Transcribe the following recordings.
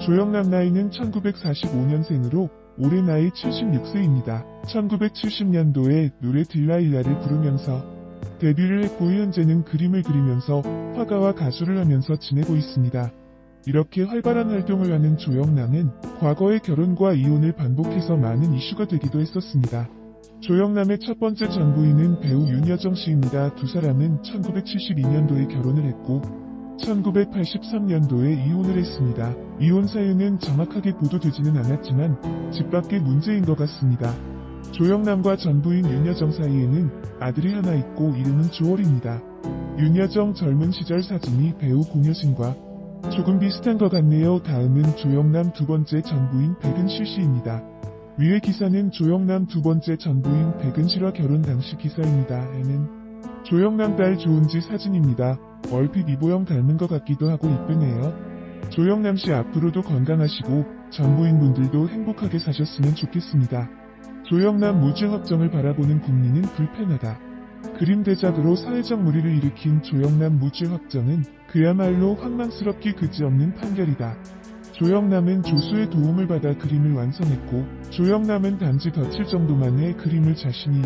조영남 나이는 1945년생으로 올해 나이 76세입니다. 1970년도에 노래 딜라일라를 부르면서 데뷔를 했고 현재는 그림을 그리면서 화가와 가수를 하면서 지내고 있습니다. 이렇게 활발한 활동을 하는 조영남은 과거의 결혼과 이혼을 반복해서 많은 이슈가 되기도 했었습니다. 조영남의 첫 번째 전 부인은 배우 윤여정 씨입니다. 두 사람은 1972년도에 결혼을 했고 1983년도에 이혼을 했습니다. 이혼 사유는 정확하게 보도되지는 않았지만 집 밖의 문제인 것 같습니다. 조영남과 전 부인 윤여정 사이에는 아들이 하나 있고 이름은 조월입니다. 윤여정 젊은 시절 사진이 배우 공효진과 조금 비슷한 것 같네요. 다음은 조영남 두 번째 전 부인 백은실 씨입니다. 위의 기사는 조영남 두 번째 전 부인 백은실과 결혼 당시 기사입니다. 에는 조영남 딸 조은지 사진입니다. 얼핏 이보영 닮은 것 같기도 하고 이쁘네요. 조영남 씨 앞으로도 건강하시고 전 부인분들도 행복하게 사셨으면 좋겠습니다. 조영남 무죄 확정을 바라보는 국민은 불편하다. 그림 대작으로 사회적 물의를 일으킨 조영남 무죄 확정은 그야말로 황망스럽기 그지없는 판결이다. 조영남은 조수의 도움을 받아 그림을 완성했고 조영남은 단지 덧칠 정도만의 그림을 자신이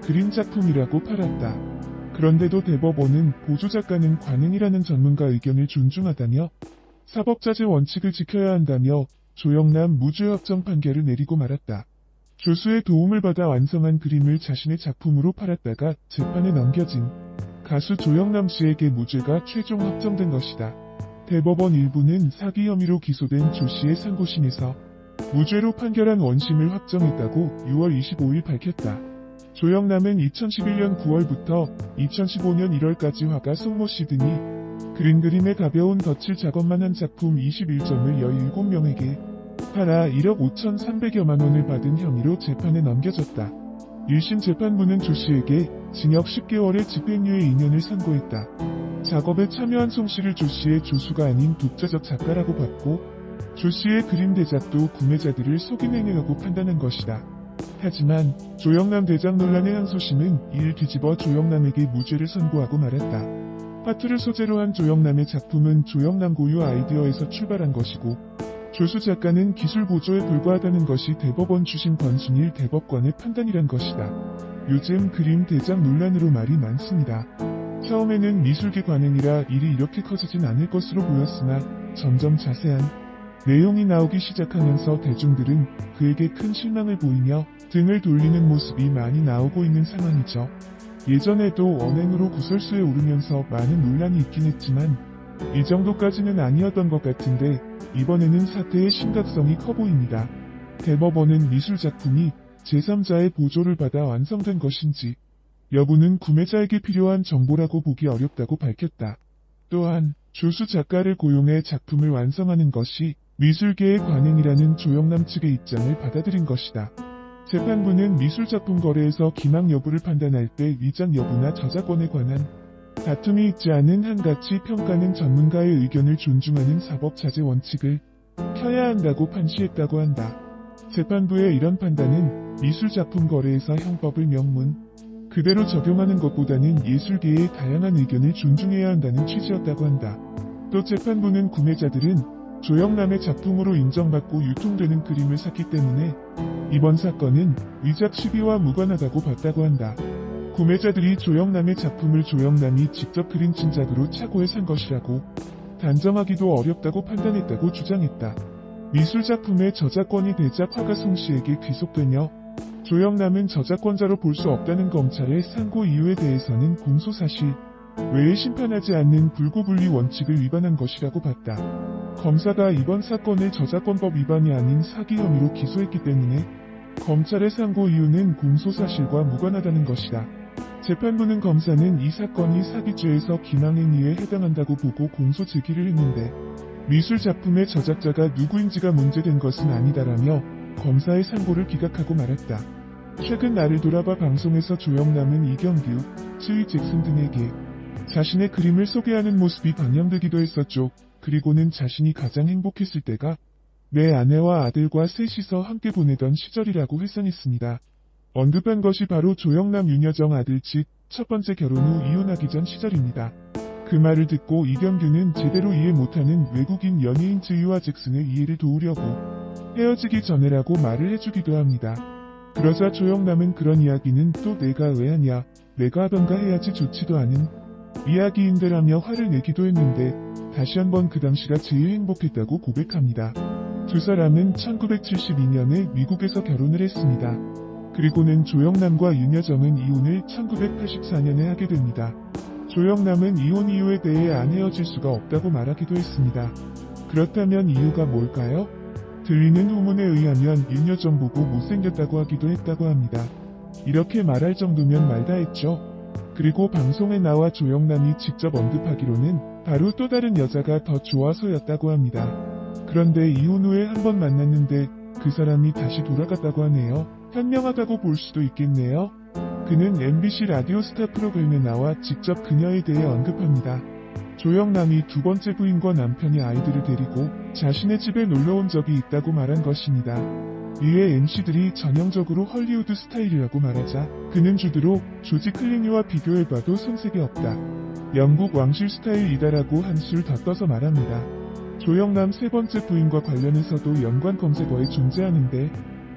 그림 작품이라고 팔았다. 그런데도 대법원은 보조작가는 관행이라는 전문가 의견을 존중하다며 사법자재 원칙을 지켜야 한다며 조영남 무죄 확정 판결을 내리고 말았다. 조수의 도움을 받아 완성한 그림을 자신의 작품으로 팔았다가 재판에 넘겨진 가수 조영남 씨에게 무죄가 최종 확정된 것이다. 대법원 일부는 사기 혐의로 기소된 조 씨의 상고심에서 무죄로 판결한 원심을 확정했다고 6월 25일 밝혔다. 조영남은 2011년 9월부터 2015년 1월까지 화가 송모 씨 등이 그림에 가벼운 덧칠 작업만 한 작품 21점을 17명에게 팔아 1억 5,300여만 원을 받은 혐의로 재판에 넘겨졌다. 1심 재판부는 조 씨에게 징역 10개월의 집행유예 2년을 선고했다. 작업에 참여한 송 씨를 조 씨의 조수가 아닌 독자적 작가라고 봤고 조 씨의 그림 대작도 구매자들을 속인 행위라고 판단한 것이다. 하지만 조영남 대작 논란의 항소심은 이를 뒤집어 조영남에게 무죄를 선고하고 말았다. 화투를 소재로 한 조영남의 작품은 조영남 고유 아이디어에서 출발한 것이고 조수 작가는 기술 보조에 불과하다는 것이 대법원 주심 권순일 대법관의 판단이란 것이다. 요즘 그림 대작 논란으로 말이 많습니다. 처음에는 미술계 관행이라 일이 이렇게 커지진 않을 것으로 보였으나 점점 자세한 내용이 나오기 시작하면서 대중들은 그에게 큰 실망을 보이며 등을 돌리는 모습이 많이 나오고 있는 상황이죠. 예전에도 언행으로 구설수에 오르면서 많은 논란이 있긴 했지만 이 정도까지는 아니었던 것 같은데 이번에는 사태의 심각성이 커 보입니다. 대법원은 미술작품이 제3자의 보조를 받아 완성된 것인지 여부는 구매자에게 필요한 정보라고 보기 어렵다고 밝혔다. 또한 조수 작가를 고용해 작품을 완성하는 것이 미술계의 관행이라는 조영남 측의 입장을 받아들인 것이다. 재판부는 미술작품 거래에서 기망 여부를 판단할 때 위작 여부나 저작권에 관한 다툼이 있지 않은 한가치 평가는 전문가의 의견을 존중하는 사법자재 원칙을 켜야 한다고 판시했다고 한다. 재판부의 이런 판단은 미술작품 거래에서 형법을 명문 그대로 적용하는 것보다는 예술계의 다양한 의견을 존중해야 한다는 취지였다고 한다. 또 재판부는 구매자들은 조영남의 작품으로 인정받고 유통되는 그림을 샀기 때문에 이번 사건은 위작 시비와 무관하다고 봤다고 한다. 구매자들이 조영남의 작품을 조영남이 직접 그린 진작으로 차고에 산 것이라고 단정하기도 어렵다고 판단했다고 주장했다. 미술작품의 저작권이 대작 화가 송 씨에게 귀속되며 조영남은 저작권자로 볼 수 없다는 검찰의 상고 이유에 대해서는 공소사실 외에 심판하지 않는 불고불리 원칙을 위반한 것이라고 봤다. 검사가 이번 사건을 저작권법 위반이 아닌 사기 혐의로 기소했기 때문에 검찰의 상고 이유는 공소사실과 무관하다는 것이다. 재판부는 검사는 이 사건이 사기죄에서 기망행위에 해당한다고 보고 공소 제기를 했는데 미술작품의 저작자가 누구인지가 문제된 것은 아니다라며 검사의 상고를 기각하고 말았다. 최근 나를 돌아봐 방송에서 조영남은 이경규, 쯔위 잭슨 등에게 자신의 그림을 소개하는 모습이 방영되기도 했었죠. 그리고는 자신이 가장 행복했을 때가 내 아내와 아들과 셋이서 함께 보내던 시절이라고 회상했습니다. 언급한 것이 바로 조영남 윤여정 아들 집 첫 번째 결혼 후 이혼하기 전 시절입니다. 그 말을 듣고 이경규는 제대로 이해 못하는 외국인 연예인 쯔유와 잭슨의 이해를 도우려고 헤어지기 전에라고 말을 해주기도 합니다. 그러자 조영남은 그런 이야기는 또 내가 왜 하냐, 내가 하던가 해야지 좋지도 않은 이야기인데라며 화를 내기도 했는데 다시 한번 그 당시가 제일 행복했다고 고백합니다. 두 사람은 1972년에 미국에서 결혼을 했습니다. 그리고는 조영남과 윤여정은 이혼을 1984년에 하게 됩니다. 조영남은 이혼 이유에 대해 안 헤어질 수가 없다고 말하기도 했습니다. 그렇다면 이유가 뭘까요? 들리는 후문에 의하면 윤여정 보고 못생겼다고 하기도 했다고 합니다. 이렇게 말할 정도면 말다 했죠. 그리고 방송에 나와 조영남이 직접 언급하기로는 바로 또 다른 여자가 더 좋아서였다고 합니다. 그런데 이혼 후에 한 번 만났는데 그 사람이 다시 돌아갔다고 하네요. 현명하다고 볼 수도 있겠네요. 그는 MBC 라디오 스타 프로그램에 나와 직접 그녀에 대해 언급합니다. 조영남이 두 번째 부인과 남편이 아이들을 데리고 자신의 집에 놀러온 적이 있다고 말한 것입니다. 이에 MC들이 전형적으로 헐리우드 스타일이라고 말하자 그는 주드로 조지 클루니와 비교해봐도 손색이 없다. 영국 왕실 스타일이다라고 한술 더 떠서 말합니다. 조영남 세 번째 부인과 관련해서도 연관 검색어에 존재하는데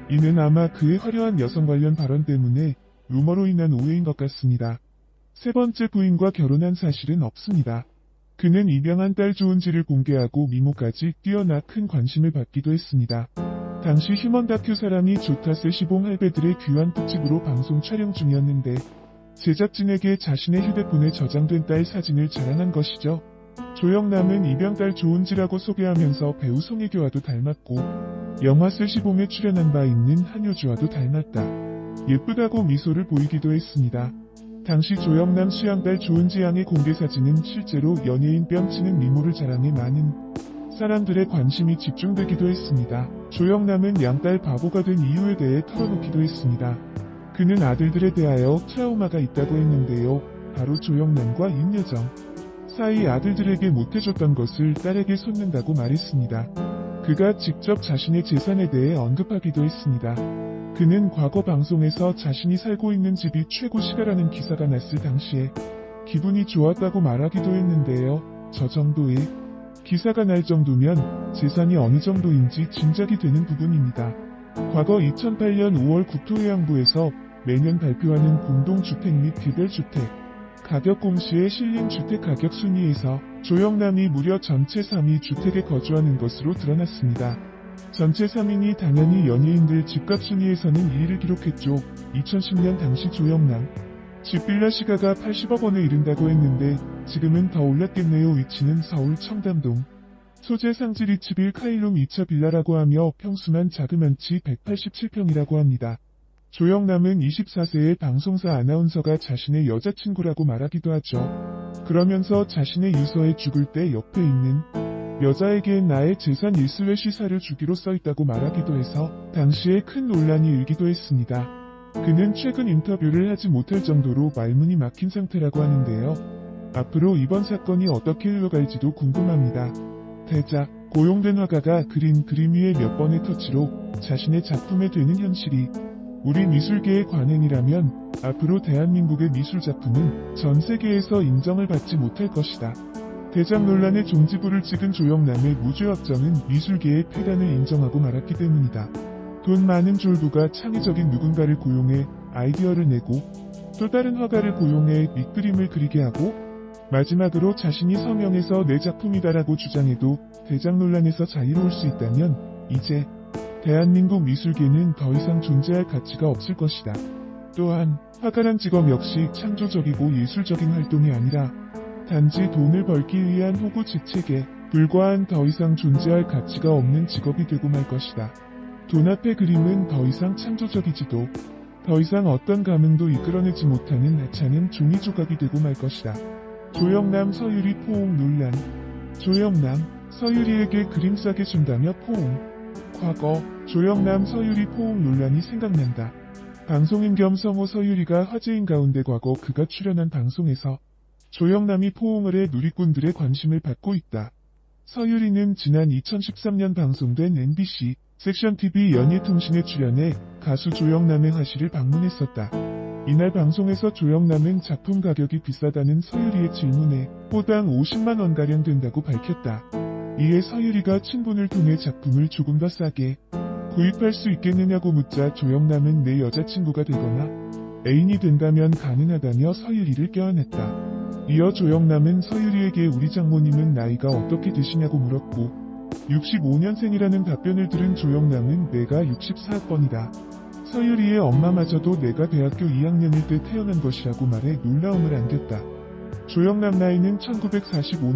이는 아마 그의 화려한 여성 관련 발언 때문에 루머로 인한 오해인 것 같습니다. 세 번째 부인과 결혼한 사실은 없습니다. 그는 입양한 딸 조은지를 공개하고 미모까지 뛰어나 큰 관심을 받기도 했습니다. 당시 휴먼 다큐 사람이 좋다세 시봉 할배들의 귀환 특집으로 방송 촬영 중이었는데 제작진에게 자신의 휴대폰에 저장된 딸 사진을 자랑한 것이죠. 조영남은 입양딸 조은지라고 소개하면서 배우 송혜교와도 닮았고 영화 세시봉에 출연한 바 있는 한효주와도 닮았다. 예쁘다고 미소를 보이기도 했습니다. 당시 조영남 수양딸 조은지 양의 공개 사진은 실제로 연예인 뺨치는 미모를 자랑해 많은 사람들의 관심이 집중되기도 했습니다. 조영남은 양딸 바보가 된 이유에 대해 털어놓기도 했습니다. 그는 아들들에 대하여 트라우마가 있다고 했는데요. 바로 조영남과 윤여정 사이 아들들에게 못해줬던 것을 딸에게 쏟는다고 말했습니다. 그가 직접 자신의 재산에 대해 언급하기도 했습니다. 그는 과거 방송에서 자신이 살고 있는 집이 최고 시가라는 기사가 났을 당시에 기분이 좋았다고 말하기도 했는데요. 저 정도의 기사가 날 정도면 재산이 어느 정도인지 짐작이 되는 부분입니다. 과거 2008년 5월 국토해양부에서 매년 발표하는 공동주택 및 개별주택 가격 공시에 실린 주택가격 순위에서 조영남이 무려 전체 3위 주택에 거주하는 것으로 드러났습니다. 전체 3위니 당연히 연예인들 집값 순위에서는 1위를 기록했죠. 2010년 당시 조영남 집 빌라 시가가 80억 원에 이른다고 했는데 지금은 더 올랐겠네요. 위치는 서울 청담동. 소재 상지 리츠빌 카일룸 2차 빌라라고 하며 평수만 자그만치 187평이라고 합니다. 조영남은 24세의 방송사 아나운서가 자신의 여자친구라고 말하기도 하죠. 그러면서 자신의 유서에 죽을 때 옆에 있는 여자에게 나의 재산 일수의 시사를 주기로 써있다고 말하기도 해서 당시에 큰 논란이 일기도 했습니다. 그는 최근 인터뷰를 하지 못할 정도로 말문이 막힌 상태라고 하는데요. 앞으로 이번 사건이 어떻게 흘러갈지도 궁금합니다. 대작, 고용된 화가가 그린 그림 위에 몇 번의 터치로 자신의 작품에 되는 현실이 우리 미술계의 관행이라면 앞으로 대한민국의 미술작품은 전 세계에서 인정을 받지 못할 것이다. 대작 논란의 종지부를 찍은 조영남의 무죄 확정은 미술계의 폐단을 인정하고 말았기 때문이다. 돈 많은 졸부가 창의적인 누군가를 고용해 아이디어를 내고 또 다른 화가를 고용해 밑그림을 그리게 하고 마지막으로 자신이 서명해서 내 작품이다라고 주장해도 대작 논란에서 자유로울 수 있다면 이제 대한민국 미술계는 더 이상 존재할 가치가 없을 것이다. 또한 화가란 직업 역시 창조적이고 예술적인 활동이 아니라 단지 돈을 벌기 위한 호구지책에 불과한 더 이상 존재할 가치가 없는 직업이 되고 말 것이다. 돈 앞의 그림은 더 이상 창조적이지도 더 이상 어떤 감흥도 이끌어내지 못하는 하찮은 종이 조각이 되고 말 것이다. 조영남 서유리 포옹 논란. 조영남, 서유리에게 그림 싸게 준다며 포옹. 과거 조영남 서유리 포옹 논란이 생각난다. 방송인 겸 성우 서유리가 화제인 가운데 과거 그가 출연한 방송에서 조영남이 포옹을 해 누리꾼들의 관심을 받고 있다. 서유리는 지난 2013년 방송된 MBC 섹션 TV 연예통신에 출연해 가수 조영남의 화실을 방문했었다. 이날 방송에서 조영남은 작품 가격이 비싸다는 서유리의 질문에 호당 50만 원가량 된다고 밝혔다. 이에 서유리가 친분을 통해 작품을 조금 더 싸게 구입할 수 있겠느냐고 묻자 조영남은 내 여자친구가 되거나 애인이 된다면 가능하다며 서유리를 껴안았다. 이어 조영남은 서유리에게 우리 장모님은 나이가 어떻게 되시냐고 물었고 65년생이라는 답변을 들은 조영남은 내가 64학번이다. 서유리의 엄마마저도 내가 대학교 2학년일 때 태어난 것이라고 말해 놀라움을 안겼다. 조영남 나이는 1945년